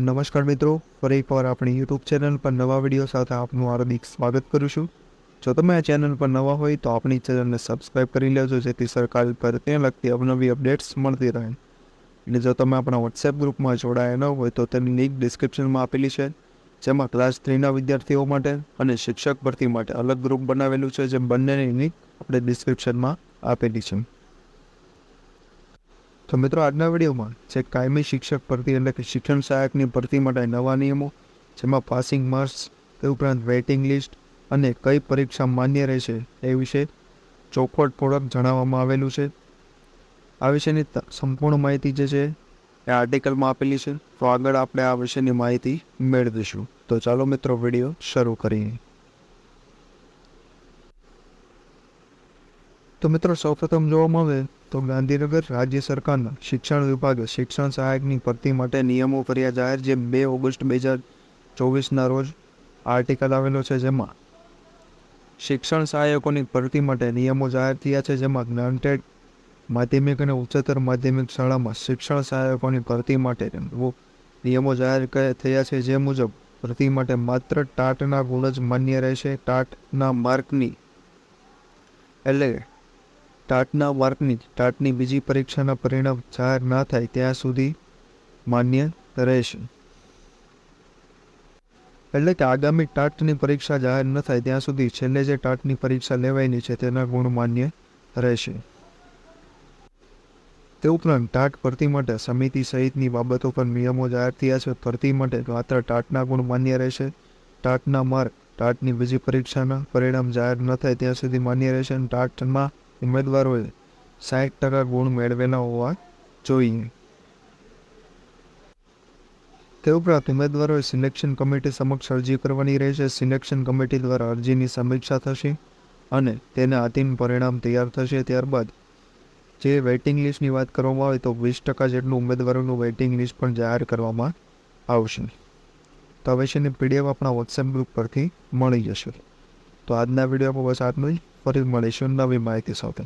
નમસ્કાર મિત્રો, ફરી એકવાર આપણી યુટ્યુબ ચેનલ પર નવા વિડીયો સાથે આપનું હાર્દિક સ્વાગત કરું છું. જો તમે આ ચેનલ પર નવા હોય તો આપણી ચેનલને સબસ્ક્રાઈબ કરી લેજો, જેથી સરકાર પર તેને લગતી અવનવી અપડેટ્સ મળતી રહે. અને જો તમે આપણા વોટ્સએપ ગ્રુપમાં જોડાયા ન હોય તો તેની લિંક ડિસ્ક્રિપ્શનમાં આપેલી છે, જેમાં ક્લાસ 3ના વિદ્યાર્થીઓ માટે અને શિક્ષક ભરતી માટે અલગ ગ્રુપ બનાવેલું છે, જે બંનેની લિંક આપણે ડિસ્ક્રિપ્શનમાં આપેલી છે. તો મિત્રો, આજના વિડીયોમાં જે કાયમી શિક્ષક ભરતી એટલે કે શિક્ષણ સહાયકની ભરતી માટે નવા નિયમો, જેમાં પાસિંગ માર્ક્સ, તે ઉપરાંત વેઇટિંગ લિસ્ટ અને કઈ પરીક્ષા માન્ય રહેશે એ વિશે ચોખવટપૂર્વક જણાવવામાં આવેલું છે. આ વિશેની સંપૂર્ણ માહિતી જે છે એ આર્ટિકલમાં આપેલી છે. તો આગળ આપણે આ વિશેની માહિતી મેળવીશું. તો ચાલો મિત્રો, વિડીયો શરૂ કરીએ. તો મિત્રો, સૌપ્રથમ જોવામાં આવે તો ગાંધીનગર રાજ્ય સરકારના શિક્ષણ વિભાગે શિક્ષણ સહાયકની ભરતી માટે નિયમો કર્યા જાહેર, જે 2 ઓગસ્ટ 2024ના રોજ આર્ટિકલ આવેલો છે, જેમાં શિક્ષણ સહાયકોની ભરતી માટે નિયમો જાહેર થયા છે, જેમાં જ્ઞાનટેટ માધ્યમિક અને ઉચ્ચતર માધ્યમિક શાળામાં શિક્ષણ સહાયકોની ભરતી માટે નિયમો જાહેર થયા છે. જે મુજબ ભરતી માટે માત્ર ટાટના ગુણ જ માન્ય રહેશે. ટાટના માર્કની ટાટની બીજી પરીક્ષાના પરિણામ જાહેર ના થાય ત્યાં સુધી માન્ય રહેશે. એટલે કે આગામી ટાટની પરીક્ષા જાહેર ન થાય ત્યાં સુધી છેલ્લે જે ટાટની પરીક્ષા લેવાયેલી છે તેના ગુણ માન્ય રહેશે. તે ઉપરાંત ટાટ ભરતી માટે સમિતિ સહિતની બાબતો પર નિયમો જાહેર થયા છે. ભરતી માટે માત્ર ટાટના ગુણ માન્ય રહેશે. ટાટના માર્ક ટાટની બીજી પરીક્ષાના પરિણામ જાહેર ન થાય ત્યાં સુધી માન્ય રહેશે. અને ટાટમાં ઉમેદવારોએ 60% ગુણ મેળવેલા હોવા જોઈએ. તે ઉપરાંત ઉમેદવારોએ સિલેક્શન કમિટી સમક્ષ અરજી કરવાની રહેશે. સિલેક્શન કમિટી દ્વારા અરજીની સમીક્ષા થશે અને તેના આધીન પરિણામ તૈયાર થશે. ત્યારબાદ જે વેઇટિંગ લિસ્ટની વાત કરવામાં આવે તો 20% જેટલું ઉમેદવારોનું વેઇટિંગ લિસ્ટ પણ જાહેર કરવામાં આવશે. તો આ વિશેની PDF આપણા વોટ્સએપ ગ્રુપ પરથી મળી જશે. તો આજના વિડીયોમાં બસ આટલું જ. ફરી મળીશું નવી માહિતી સાથે.